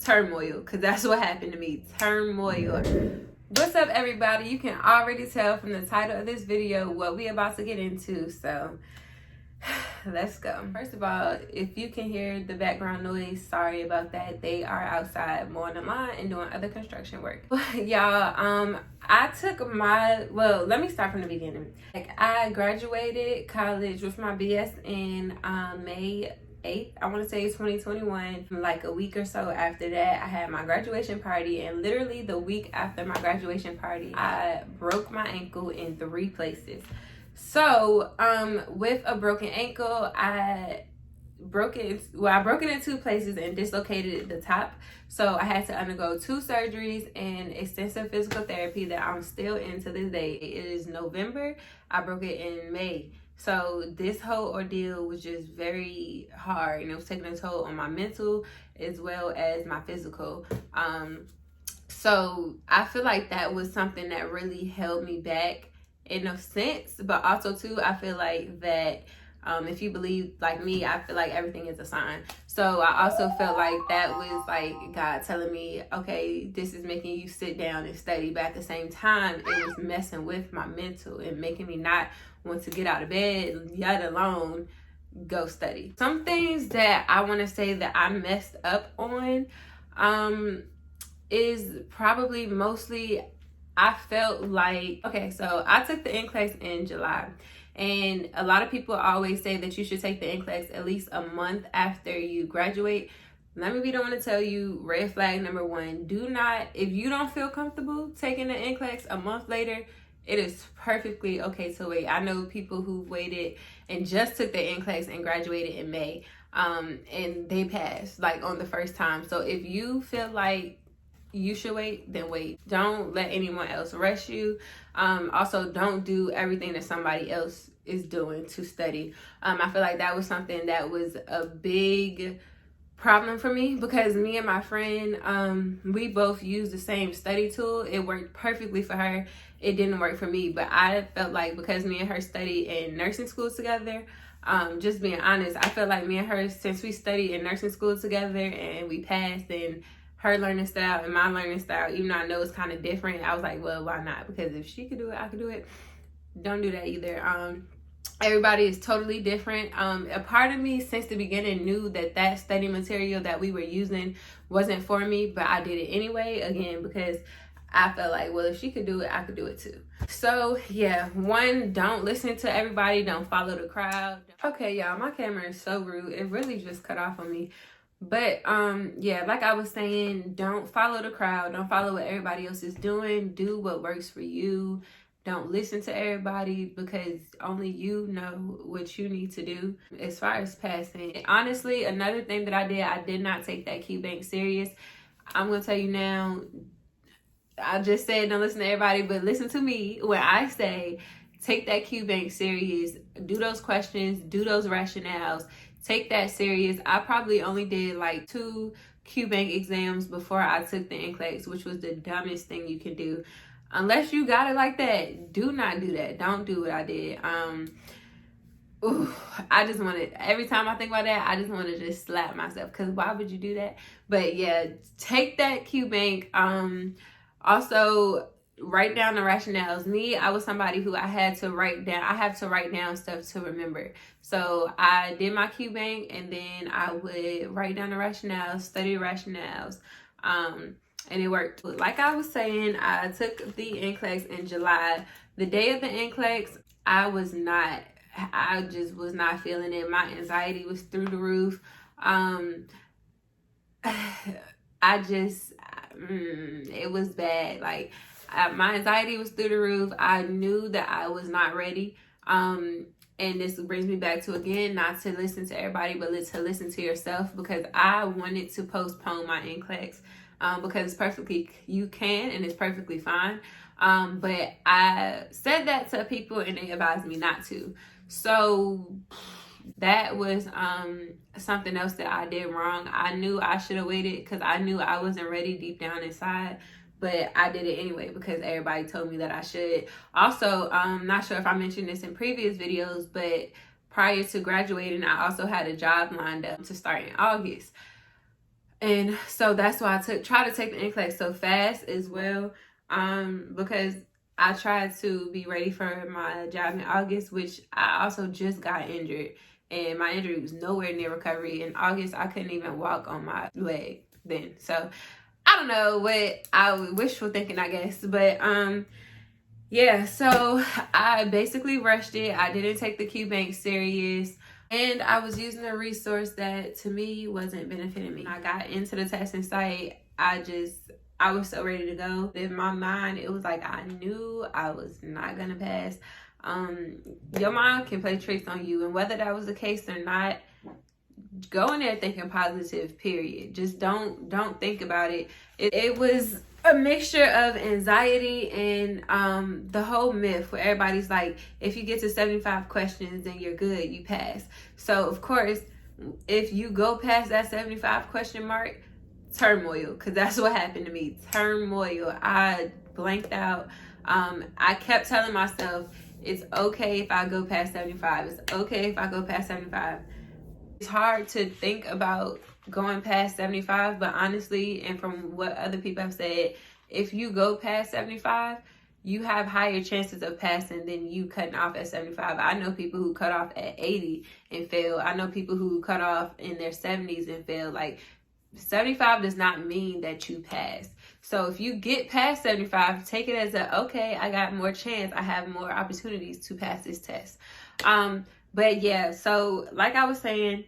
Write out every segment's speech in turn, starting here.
turmoil, because that's what happened to me. Turmoil. What's up, everybody? You can already tell from the title of this video what we about to get into, so let's go. First of all, if you can hear the background noise, sorry about that. They are outside mowing the lawn and doing other construction work. Y'all, I took well, let me start from the beginning. Like, I graduated college with my BS in May 8th, I want to say 2021. Like a week or so after that, I had my graduation party, and literally the week after my graduation party, I broke my ankle in 3 places. So with a broken ankle, I broke it in 2 places and dislocated the top. So I had to undergo 2 surgeries and extensive physical therapy that I'm still in to this day. It is November. I broke it in May. So this whole ordeal was just very hard, and it was taking a toll on my mental as well as my physical. So I feel like that was something that really held me back in a sense, but also too, I feel like that if you believe like me, I feel like everything is a sign. So I also felt like that was like God telling me, okay, this is making you sit down and study, but at the same time, it was messing with my mental and making me not want to get out of bed, yet alone go study. Some things that I want to say that I messed up on is probably mostly, I felt like, okay, so I took the NCLEX in July, and a lot of people always say that you should take the NCLEX at least a month after you graduate. Let me be the one to tell you, red flag number 1, do not, if you don't feel comfortable taking the NCLEX a month later, it is perfectly okay to wait. I know people who waited and just took the NCLEX and graduated in May, and they passed like on the first time. So if you feel like you should wait, then wait. Don't let anyone else rush you. Also, don't do everything that somebody else is doing to study. I feel like that was something that was a big problem for me, because me and my friend, we both used the same study tool. It worked perfectly for her. It didn't work for me, but I felt like because me and her studied in nursing school together, just being honest, I felt like me and her, since we studied in nursing school together and we passed, and her learning style and my learning style, even though I know it's kind of different, I was like, well, why not? Because if she could do it, I could do it. Don't do that either. Everybody is totally different. A part of me since the beginning knew that that study material that we were using wasn't for me, but I did it anyway, again, because I felt like, well, if she could do it, I could do it too. So yeah, 1, don't listen to everybody. Don't follow the crowd. Okay, y'all, my camera is so rude. It really just cut off on me. But yeah, like I was saying, don't follow the crowd. Don't follow what everybody else is doing. Do what works for you. Don't listen to everybody, because only you know what you need to do as far as passing. And honestly, another thing that I did not take that Q bank serious. I'm gonna tell you now, I just said don't listen to everybody, but listen to me when I say take that Q bank serious. Do those questions, do those rationales, take that serious. I probably only did like 2 Q bank exams before I took the NCLEX, which was the dumbest thing you can do. Unless you got it like that, do not do that. Don't do what I did. I just wanted, every time I think about that, I just want to just slap myself, because why would you do that? But yeah, take that Q bank. Also, write down the rationales. Me, I was somebody who I have to write down stuff to remember. So I did my Q bank, and then I would write down the rationales, study the rationales, and it worked. Like I was saying, I took the NCLEX in July. The day of the NCLEX, I just was not feeling it. My anxiety was through the roof. It was bad. Like, my anxiety was through the roof. I knew that I was not ready. And this brings me back to, again, not to listen to everybody, but to listen to yourself, because I wanted to postpone my NCLEX, because you can, and it's perfectly fine. But I said that to people and they advised me not to. So that was something else that I did wrong. I knew I should have waited, because I knew I wasn't ready deep down inside. But I did it anyway because everybody told me that I should. Also, I'm not sure if I mentioned this in previous videos, but prior to graduating, I also had a job lined up to start in August. And so that's why I try to take the NCLEX so fast as well, because I tried to be ready for my job in August, which I also just got injured, and my injury was nowhere near recovery. In August, I couldn't even walk on my leg then. So I don't know what I was wishful thinking, I guess, but yeah. So I basically rushed it. I didn't take the Q Bank serious. And I was using a resource that to me wasn't benefiting me. I got into the testing site. I was so ready to go. In my mind, it was like I knew I was not gonna pass. Your mind can play tricks on you, and whether that was the case or not, go in there thinking positive, period. Just don't think about it. It was a mixture of anxiety and the whole myth where everybody's like, if you get to 75 questions then you're good, you pass. So of course, if you go past that 75 question mark, turmoil, because that's what happened to me. Turmoil. I blanked out. I kept telling myself, it's okay if I go past 75. It's okay if I go past 75. It's hard to think about going past 75, but honestly, and from what other people have said, if you go past 75, you have higher chances of passing than you cutting off at 75. I know people who cut off at 80 and fail. I know people who cut off in their 70s and fail. Like, 75 does not mean that you pass. So if you get past 75, take it as okay, I got more chance. I have more opportunities to pass this test. But yeah, so like I was saying,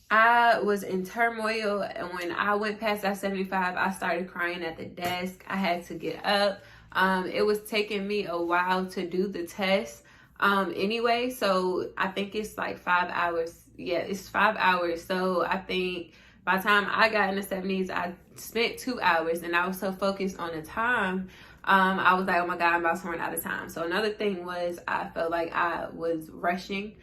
I was in turmoil, and when I went past that 75, I started crying at the desk. I had to get up. It was taking me a while to do the test anyway, so I think it's like 5 hours. Yeah, it's 5 hours. So I think by the time I got in the 70s, I spent 2 hours, and I was so focused on the time. I was like, oh my God, I'm about to run out of time. So another thing was I felt like I was rushing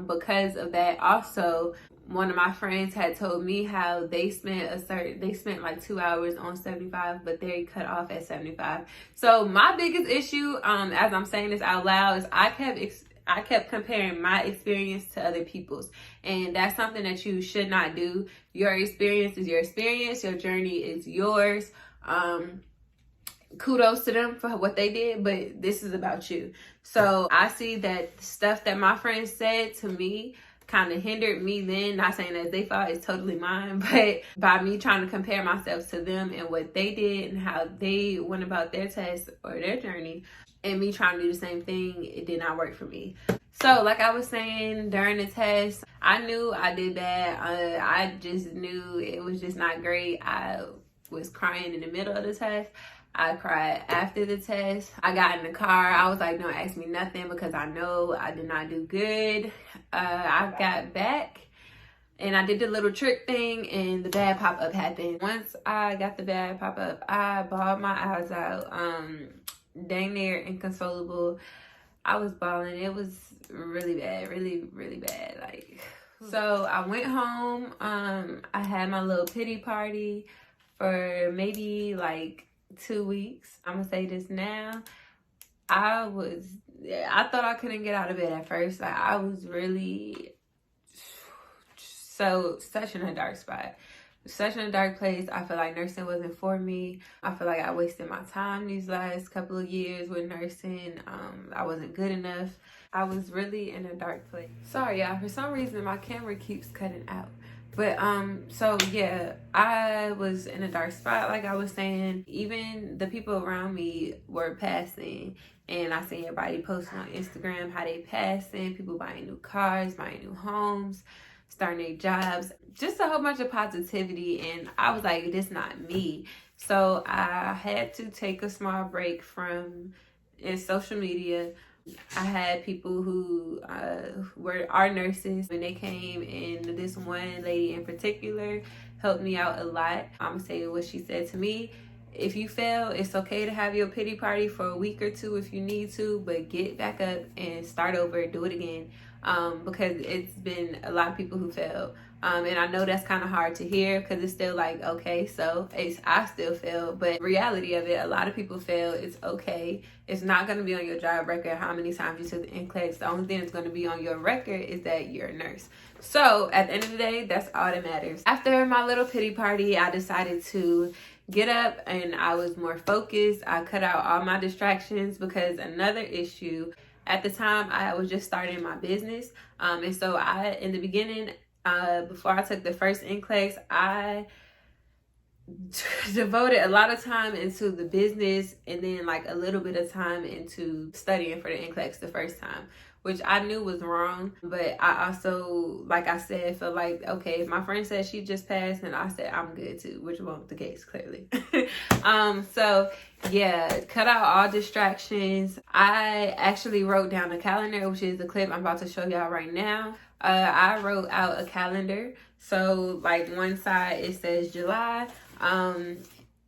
because of that. Also, one of my friends had told me how they spent like 2 hours on 75, but they cut off at 75. So my biggest issue, as I'm saying this out loud, is I kept comparing my experience to other people's, and that's something that you should not do. Your experience is your experience. Your journey is yours. Kudos to them for what they did, but this is about you. So I see that the stuff that my friends said to me kind of hindered me then. Not saying that they thought it's totally mine, but by me trying to compare myself to them and what they did and how they went about their test or their journey, and me trying to do the same thing, it did not work for me. So like I was saying, during the test, I knew I did bad. I just knew it was just not great. I was crying in the middle of the test. I cried after the test. I got in the car. I was like, don't ask me nothing because I know I did not do good. I got back and I did the little trick thing, and the bad pop-up happened. Once I got the bad pop-up, I bawled my eyes out. Dang near inconsolable. I was bawling. It was really bad, really, really bad. Like, so I went home. I had my little pity party for maybe like 2 weeks. I'm gonna say this now. I thought I couldn't get out of bed at first. Like, I was really such in a dark spot, such in a dark place. I feel like nursing wasn't for me. I feel like I wasted my time these last couple of years with nursing. I wasn't good enough. I was really in a dark place. Sorry, y'all. For some reason, my camera keeps cutting out. But so yeah, I was in a dark spot, like I was saying. Even the people around me were passing, and I see everybody posting on Instagram how they passing, people buying new cars, buying new homes, starting their jobs, just a whole bunch of positivity. And I was like, this not me. So I had to take a small break from social media. I had people who are nurses when they came, and this one lady in particular helped me out a lot. I'm gonna say what she said to me. If you fail, it's okay to have your pity party for a week or two if you need to, but get back up and start over, do it again. Because it's been a lot of people who failed And I know that's kind of hard to hear because it's still like, okay, so I still fail. But reality of it, a lot of people fail. It's okay. It's not going to be on your job record how many times you took the NCLEX. The only thing that's going to be on your record is that you're a nurse. So at the end of the day, that's all that matters. After my little pity party, I decided to get up and I was more focused. I cut out all my distractions because another issue at the time, I was just starting my business. And so in the beginning, before I took the first NCLEX, I devoted a lot of time into the business and then like a little bit of time into studying for the NCLEX the first time, which I knew was wrong. But I also, like I said, felt like, okay, if my friend said she just passed, and I said I'm good too, which wasn't the case, clearly. So yeah, cut out all distractions. I actually wrote down a calendar, which is the clip I'm about to show y'all right now. I wrote out a calendar. So like one side it says July.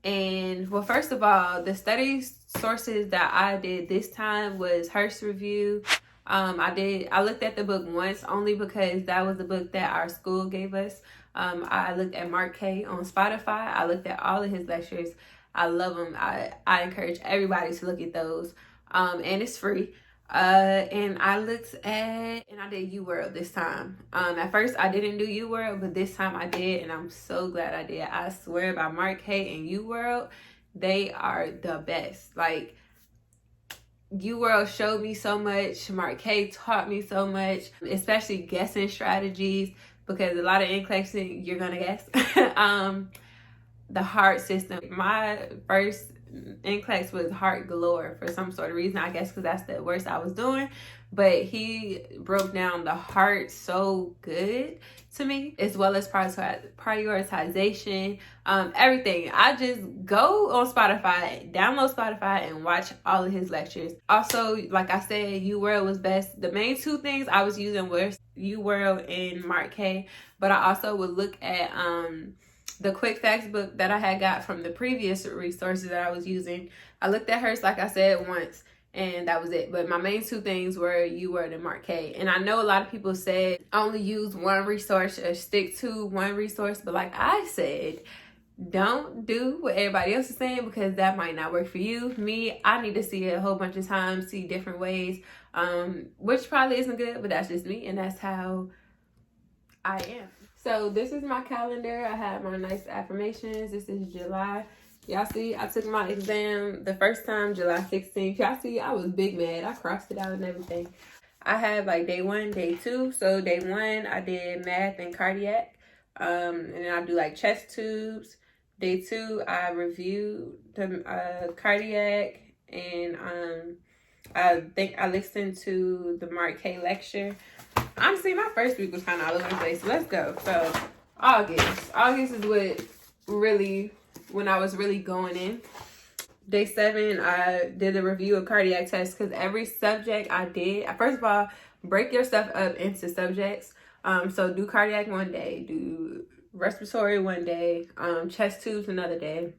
And well, first of all, the study sources that I did this time was Hearst Review. I looked at the book once only because that was the book that our school gave us. I looked at Mark K on Spotify. I looked at all of his lectures. I love them. I encourage everybody to look at those. And it's free. And I looked at, and I did UWORLD this time. At first I didn't do UWORLD, but this time I did, and I'm so glad I did. I swear by Mark K and UWORLD, they are the best. Like, UWORLD showed me so much. Mark K taught me so much, especially guessing strategies, because a lot of NCLEX you're gonna guess. The heart system. My first NCLEX was heart galore for some sort of reason, I guess because that's the worst I was doing. But he broke down the heart so good to me, as well as prioritization, everything. I just go on Spotify, download Spotify, and watch all of his lectures. Also, like I said, UWorld was best. The main two things I was using were UWorld and Mark K, but I also would look at the quick facts book that I had got from the previous resources that I was using. I looked at hers, like I said, once, and that was it. But my main two things were UWorld and Mark K. And I know a lot of people said only use one resource or stick to one resource, but like I said, don't do what everybody else is saying because that might not work for you. Me, I need to see it a whole bunch of times, see different ways, which probably isn't good, but that's just me, and that's how I am. So this is my calendar. I have my nice affirmations. This is July. Y'all see, I took my exam the first time, July 16th. Y'all see, I was big mad. I crossed it out and everything. I have like day 1, day 2. So day 1, I did math and cardiac. And then I do like chest tubes. Day 2, I reviewed the cardiac. And I think I listened to the Mark K lecture. Honestly, my first week was kind of all over the place. Let's go. So August is when I was really going in. Day 7, I did a review of cardiac tests because every subject I did, first of all, break your stuff up into subjects. So do cardiac one day, do respiratory one day, chest tubes another day,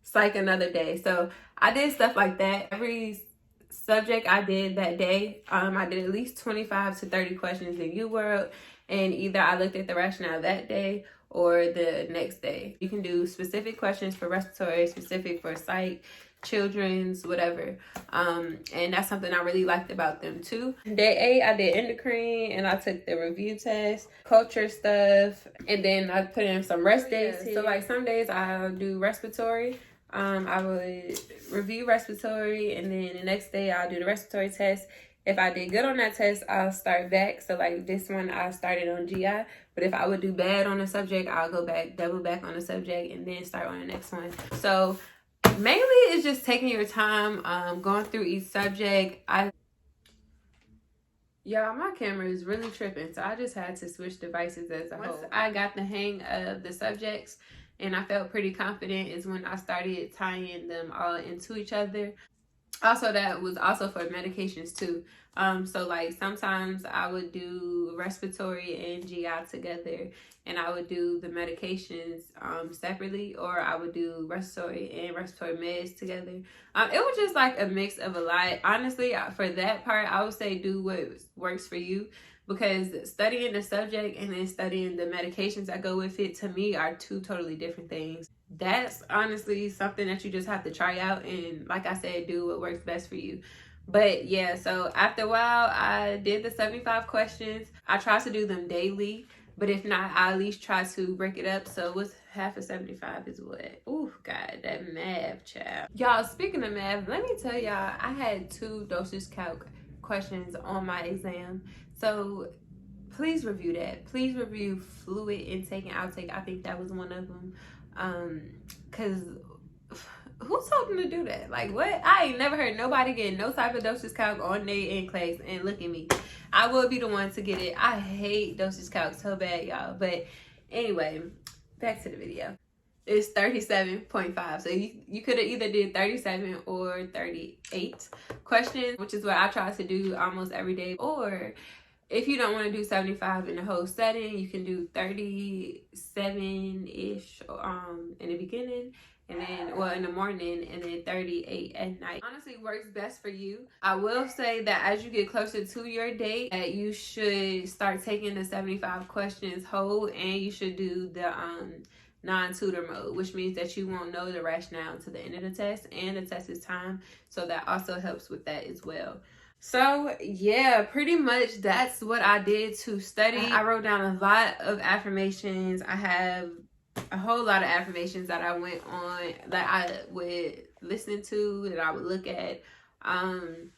psych another day. So I did stuff like that. Every subject I did that day, I did at least 25 to 30 questions in UWorld, and either I looked at the rationale that day or the next day. You can do specific questions for respiratory, specific for psych, children's, whatever. And that's something I really liked about them too. Day 8, I did endocrine, and I took the review test, culture stuff, and then I put in some rest days. So like some days I'll do respiratory. I would review respiratory, and then the next day I'll do the respiratory test. If I did good on that test, I'll start back. So like this one, I started on GI. But if I would do bad on a subject, I'll go back, double back on the subject, and then start on the next one. So mainly it's just taking your time, going through each subject. Y'all, my camera is really tripping, so I just had to switch devices as a whole. Once I got the hang of the subjects and I felt pretty confident is when I started tying them all into each other. Also, that was also for medications too. So like sometimes I would do respiratory and GI together, and I would do the medications separately, or I would do respiratory and respiratory meds together. It was just like a mix of a lot. Honestly, for that part, I would say do what works for you, because studying the subject and then studying the medications that go with it, to me, are two totally different things. That's honestly something that you just have to try out, and like I said, do what works best for you. But yeah, so after a while, I did the 75 questions. I try to do them daily, but if not, I at least try to break it up. So what's half of 75 is what? Ooh, God, that math, child. Y'all, speaking of math, let me tell y'all, I had 2 dosage calc questions on my exam. So please review that. Please review fluid intake and outtake. I think that was one of them. Because who told them to do that? Like, what? I ain't never heard nobody get no type of dosage calc on their NCLEX, and look at me. I will be the one to get it. I hate dosage calc so bad, y'all. But anyway, back to the video. It's 37.5. So you could have either did 37 or 38 questions, which is what I try to do almost every day. Or if you don't want to do 75 in the whole setting, you can do 37-ish in the beginning, and then, well, in the morning, and then 38 at night. Honestly, works best for you. I will say that as you get closer to your date, that you should start taking the 75 questions whole, and you should do the non-tutor mode, which means that you won't know the rationale to the end of the test, and the test is time, so that also helps with that as well. So yeah, pretty much that's what I did to study. I wrote down a lot of affirmations. I have a whole lot of affirmations that I went on, that I would listen to, that I would look at. And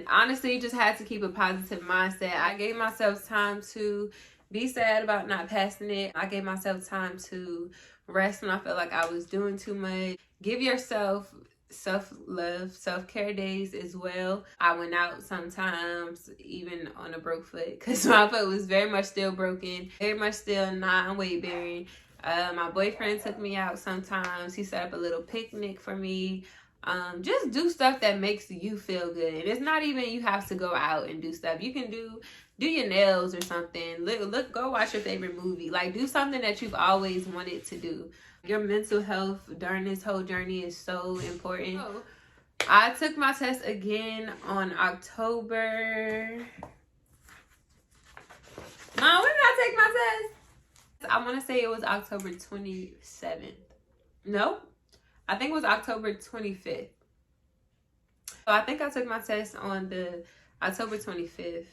honestly, just had to keep a positive mindset. I gave myself time to be sad about not passing it. I gave myself time to rest when I felt like I was doing too much. Give yourself self-love, self-care days as well. I went out sometimes even on a broke foot, because my foot was very much still broken, very much still not weight bearing. My boyfriend took me out sometimes. He set up a little picnic for me. Just do stuff that makes you feel good. And it's not even you have to go out and do stuff. You can do your nails or something. Go watch your favorite movie. Like, do something that you've always wanted to do. Your mental health during this whole journey is so important. So, I took my test again on October. Mom, when did I take my test? I want to say it was October 27th. No, I think it was October 25th. So I think I took my test on the October 25th.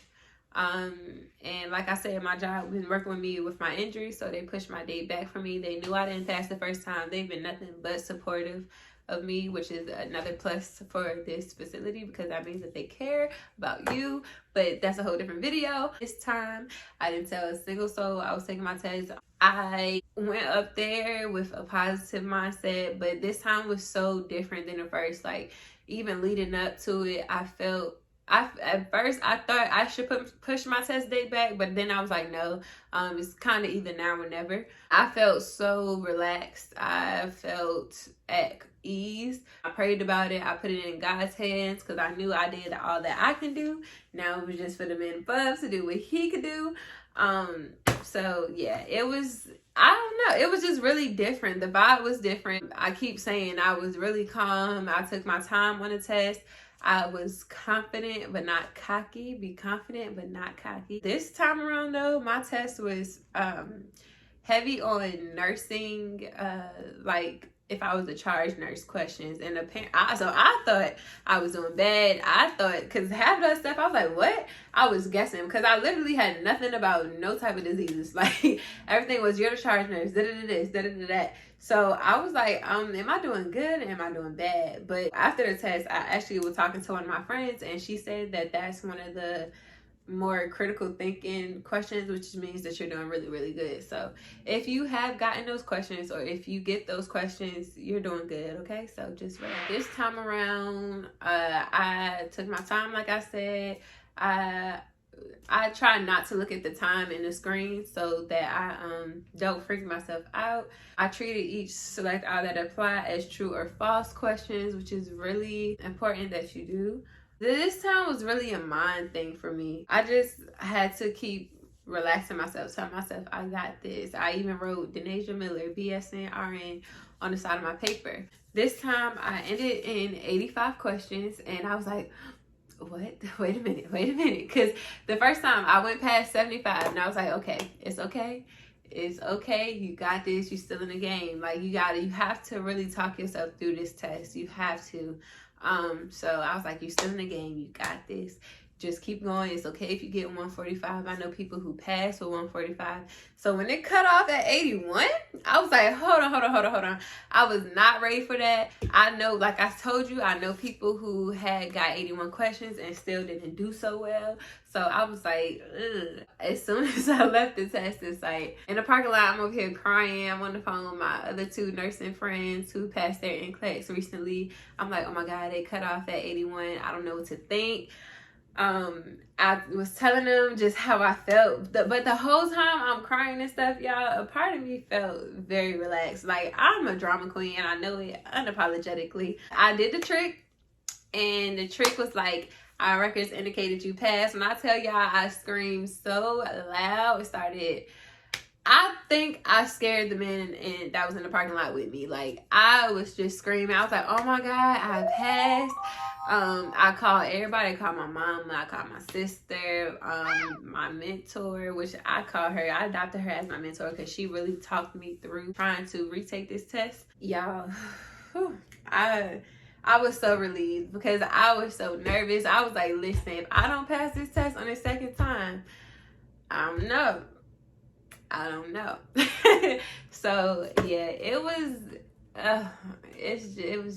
And like I said, my job been working with me with my injury, so they pushed my date back for me. They knew I didn't pass the first time. They've been nothing but supportive of me, which is another plus for this facility, because that means that they care about you. But that's a whole different video. This time I didn't tell a single soul I was taking my test. I went up there with a positive mindset, but this time was so different than the first. Like, even leading up to it, at first I thought I should push my test date back, but then I was like, no, it's kind of either now or never. I felt so relaxed. I felt at ease. I prayed about it. I put it in God's hands, because I knew I did all that I can do. Now it was just for the man above to do what he could do. So yeah, it was, I don't know, it was just really different. The vibe was different. I keep saying I was really calm. I took my time on the test. I was confident but not cocky. Be confident but not cocky. This time around though, my test was heavy on nursing, like if I was a charge nurse questions. And so I thought I was doing bad. I thought, because half of that stuff, I was like, what? I was guessing, because I literally had nothing about no type of diseases. Like, everything was, you're the charge nurse, da-da-da-this, da-da-da-that. So I was like, am I doing good or am I doing bad? But after the test, I actually was talking to one of my friends, and she said that that's one of the more critical thinking questions, which means that you're doing really, really good. So if you have gotten those questions, or if you get those questions, you're doing good. Okay, so just relax. This time around, I took my time. Like I said, I I try not to look at the time in the screen so that I don't freak myself out. I treated each select all that apply as true or false questions, which is really important that you do. This time was really a mind thing for me. I just had to keep relaxing myself, telling myself I got this. I even wrote Denasia Miller, BSN, RN on the side of my paper. This time I ended in 85 questions and I was like, what? Wait a minute. Because the first time I went past 75 and I was like, okay, it's okay. It's okay. You got this. You're still in the game. Like you have to really talk yourself through this test. You have to. So I was like, you're still in the game. You got this. Just keep going. It's okay if you get 145. I know people who pass with 145. So when it cut off at 81, I was like, hold on. I was not ready for that. I know, like I told you, I know people who had got 81 questions and still didn't do so well. So I was like, ugh. As soon as I left the testing site, in the parking lot, I'm over here crying. I'm on the phone with my other 2 nursing friends who passed their NCLEX recently. I'm like, oh my God, they cut off at 81. I don't know what to think. I was telling them just how I felt, but the whole time I'm crying and stuff, y'all, a part of me felt very relaxed. Like, I'm a drama queen and I know it unapologetically. I did the trick, and the trick was like, our records indicated you passed. When I tell y'all, I screamed so loud, it started, I think I scared the man and that was in the parking lot with me. Like, I was just screaming. I was like, oh my God, I passed. I called everybody. I called my mom. I called my sister, my mentor, which I call her. I adopted her as my mentor because she really talked me through trying to retake this test. Y'all, I was so relieved because I was so nervous. I was like, listen, if I don't pass this test on the second time, I don't know. So yeah, it was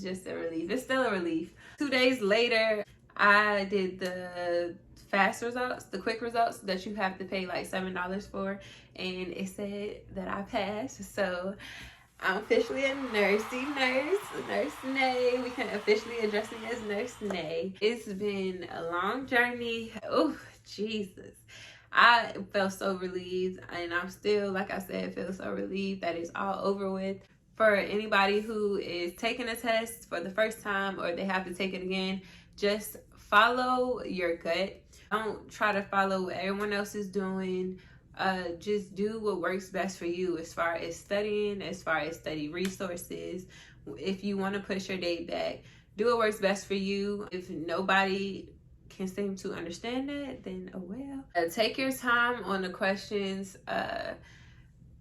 just a relief. It's still a relief. 2 days later, I did the fast results, the quick results that you have to pay like $7 for, and it said that I passed. So I'm officially a nurse. Nurse Nay. We can officially address me as Nurse Nay. It's been a long journey. Oh, Jesus. I felt so relieved, and I'm still, like I said, feel so relieved that it's all over with. For anybody who is taking a test for the first time or they have to take it again, just follow your gut. Don't try to follow what everyone else is doing. Just do what works best for you as far as studying, as far as study resources. If you want to push your date back, do what works best for you. If nobody can seem to understand that, then oh well. Take your time on the questions.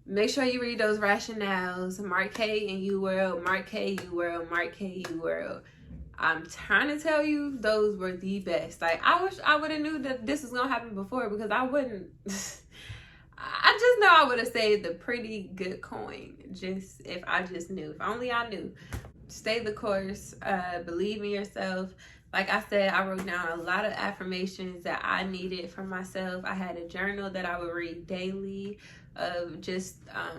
Make sure you read those rationales. Mark K and UWORLD, Mark K, UWORLD, Mark K, UWORLD. I'm trying to tell you, those were the best. Like, I wish I would have knew that this was gonna happen before, because I wouldn't. I just know I would have saved a pretty good coin just if I just knew. If only I knew. Stay the course. Believe in yourself. Like I said, I wrote down a lot of affirmations that I needed for myself. I had a journal that I would read daily of just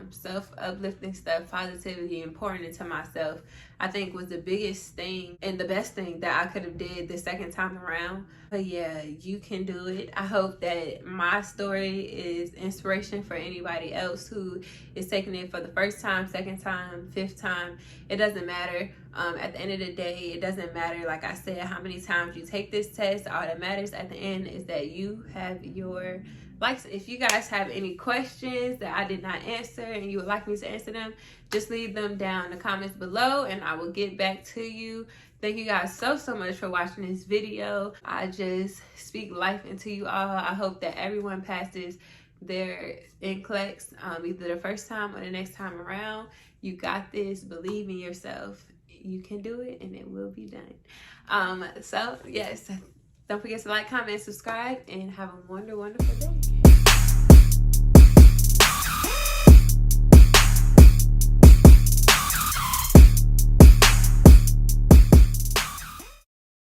self-uplifting stuff, positivity, and pouring into myself. I think was the biggest thing and the best thing that I could have did the second time around. But yeah, you can do it. I hope that my story is inspiration for anybody else who is taking it for the first time, second time, fifth time. It doesn't matter. At the end of the day, it doesn't matter, like I said, how many times you take this test. All that matters at the end is that you have your likes. If you guys have any questions that I did not answer and you would like me to answer them, just leave them down in the comments below and I will get back to you. Thank you guys so much for watching this video. I just speak life into you all. I hope that everyone passes their NCLEX either the first time or the next time around. You got this. Believe in yourself. You can do it and it will be done. So yes, don't forget to like, comment, subscribe, and have a wonderful day.